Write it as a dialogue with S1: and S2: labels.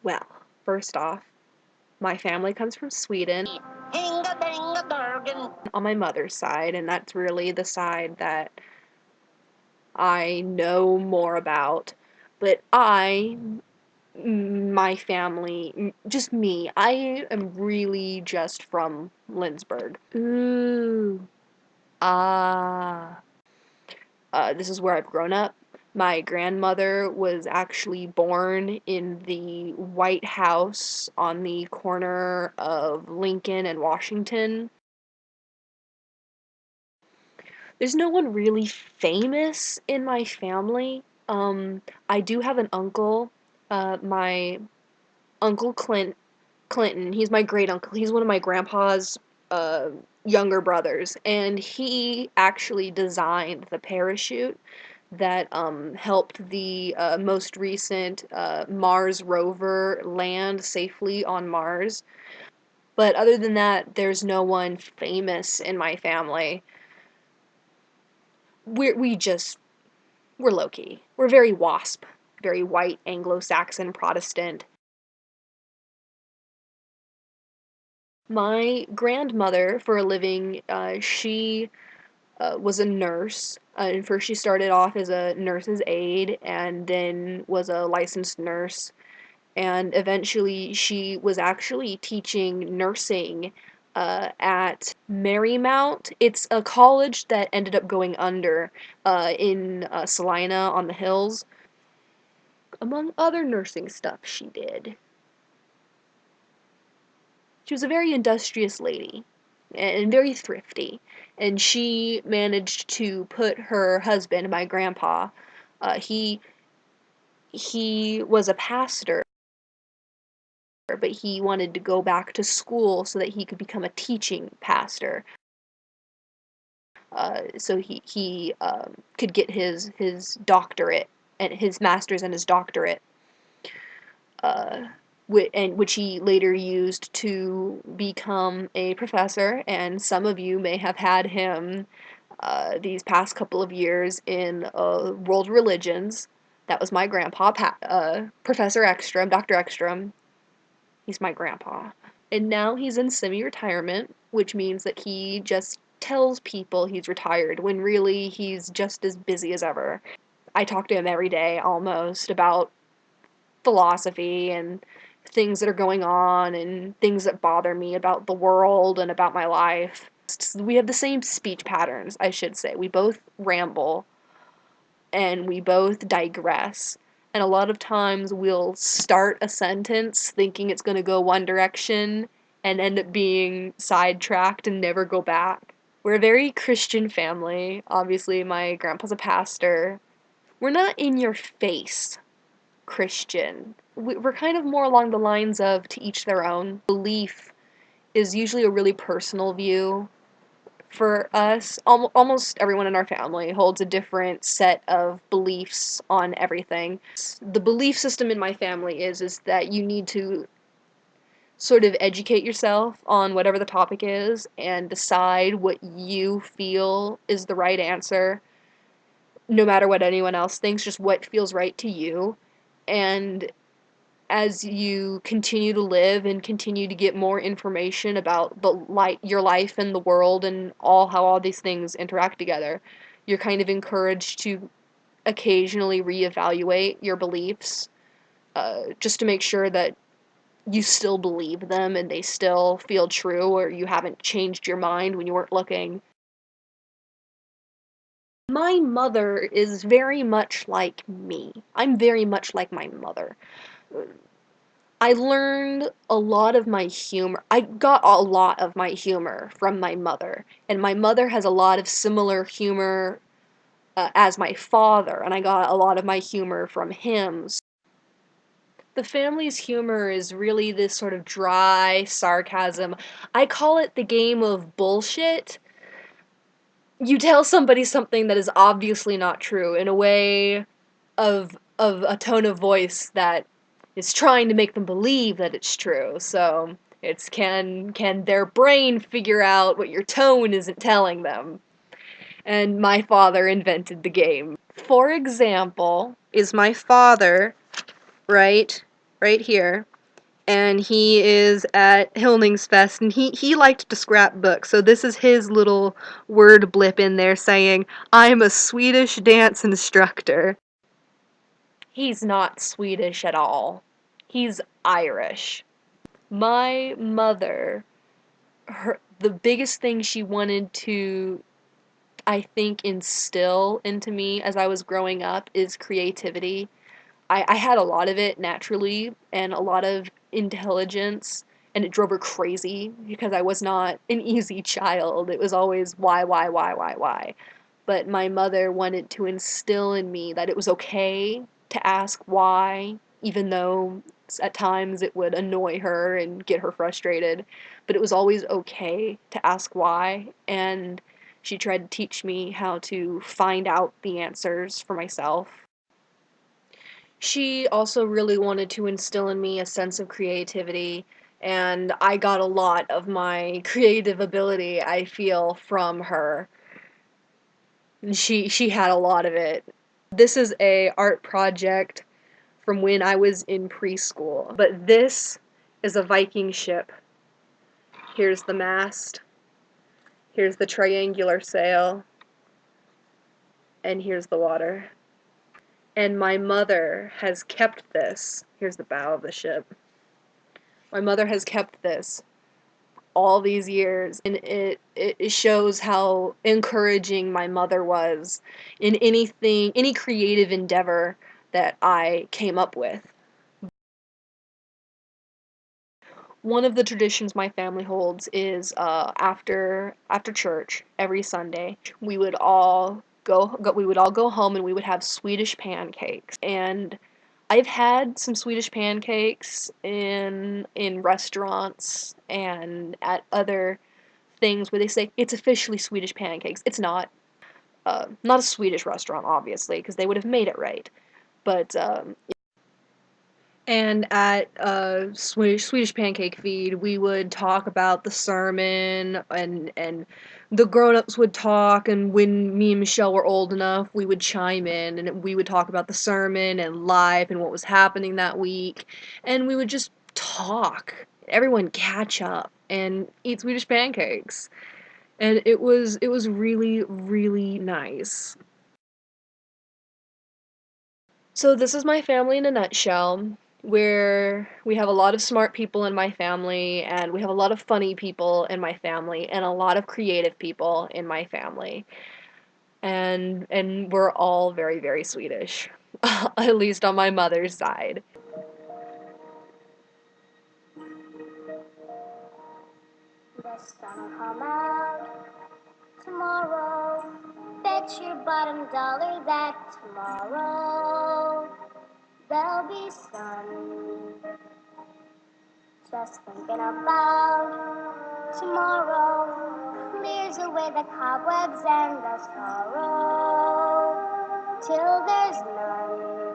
S1: Well, first off, my family comes from Sweden on my mother's side, and that's really the side that I know more about. But my family, just me, I am really just from Lindsberg. Ooh. Ah. This is where I've grown up. My grandmother was actually born in the White House on the corner of Lincoln and Washington. There's no one really famous in my family. I do have an uncle, my Uncle Clinton. He's my great uncle. He's one of my grandpa's uh, younger brothers, and he actually designed the parachute that helped the most recent Mars rover land safely on Mars. But other than that, there's no one famous in my family. We're low key. We're very WASP, very white Anglo-Saxon Protestant. My grandmother, for a living, she was a nurse. And first, she started off as a nurse's aide and then was a licensed nurse. And eventually, she was actually teaching nursing at Marymount. It's a college that ended up going under in Salina on the hills, among other nursing stuff she did. She was a very industrious lady and very thrifty, and she managed to put her husband, my grandpa, he was a pastor, but he wanted to go back to school so that he could become a teaching pastor. So he could get his doctorate and his master's and his doctorate. Which he later used to become a professor, and some of you may have had him these past couple of years in world religions. That was my grandpa, Professor Ekstrom, Dr. Ekstrom. He's my grandpa. And now he's in semi-retirement, which means that he just tells people he's retired when really he's just as busy as ever. I talk to him every day almost about philosophy and things that are going on and things that bother me about the world and about my life. We have the same speech patterns, I should say. We both ramble and we both digress. And a lot of times we'll start a sentence thinking it's going to go one direction and end up being sidetracked and never go back. We're a very Christian family. Obviously, my grandpa's a pastor. We're not in your face Christian. We're kind of more along the lines of to each their own. Belief is usually a really personal view for us. Almost everyone in our family holds a different set of beliefs on everything. The belief system in my family is that you need to sort of educate yourself on whatever the topic is and decide what you feel is the right answer, no matter what anyone else thinks, just what feels right to you. And as you continue to live and continue to get more information about your life and the world and how all these things interact together, you're kind of encouraged to occasionally reevaluate your beliefs, just to make sure that you still believe them and they still feel true, or you haven't changed your mind when you weren't looking. My mother is very much like me. I'm very much like my mother. I learned a lot of my humor. I got a lot of my humor from my mother, and my mother has a lot of similar humor as my father, and I got a lot of my humor from him. The family's humor is really this sort of dry sarcasm. I call it the game of bullshit. You tell somebody something that is obviously not true in a way of a tone of voice that is trying to make them believe that it's true. So it's can their brain figure out what your tone isn't telling them? And my father invented the game. For example, is my father, right? right here. And he is at Hilningsfest, and he liked to scrapbook, so this is his little word blip in there saying, "I'm a Swedish dance instructor." He's not Swedish at all. He's Irish. My mother, the biggest thing she wanted to, I think, instill into me as I was growing up is creativity. I had a lot of it naturally and a lot of intelligence, and it drove her crazy because I was not an easy child. It was always why. But my mother wanted to instill in me that it was okay to ask why, even though at times it would annoy her and get her frustrated. But it was always okay to ask why, and she tried to teach me how to find out the answers for myself. She also really wanted to instill in me a sense of creativity, and I got a lot of my creative ability, I feel, from her. She had a lot of it. This is a art project from when I was in preschool, but this is a Viking ship. Here's the mast, here's the triangular sail, and here's the water. And my mother has kept this. Here's the bow of the ship. My mother has kept this all these years, and it shows how encouraging my mother was in anything, any creative endeavor that I came up with. One of the traditions my family holds is after church every Sunday, we would all go home and we would have Swedish pancakes. And I've had some Swedish pancakes in restaurants and at other things where they say it's officially Swedish pancakes. It's not. Not a Swedish restaurant, obviously, because they would have made it right. But and at Swedish Pancake Feed, we would talk about the sermon, and the grown-ups would talk, and when me and Michelle were old enough, we would chime in, and we would talk about the sermon and life and what was happening that week, and we would just talk. Everyone catch up and eat Swedish pancakes. And it was really, really nice. So this is my family in a nutshell, where we have a lot of smart people in my family, and we have a lot of funny people in my family, and a lot of creative people in my family. And we're all very, very Swedish, at least on my mother's side.
S2: The sun will come out tomorrow. Bet your bottom dollar that tomorrow there'll be sun. Just thinking about tomorrow clears away the cobwebs and the sorrow till there's none.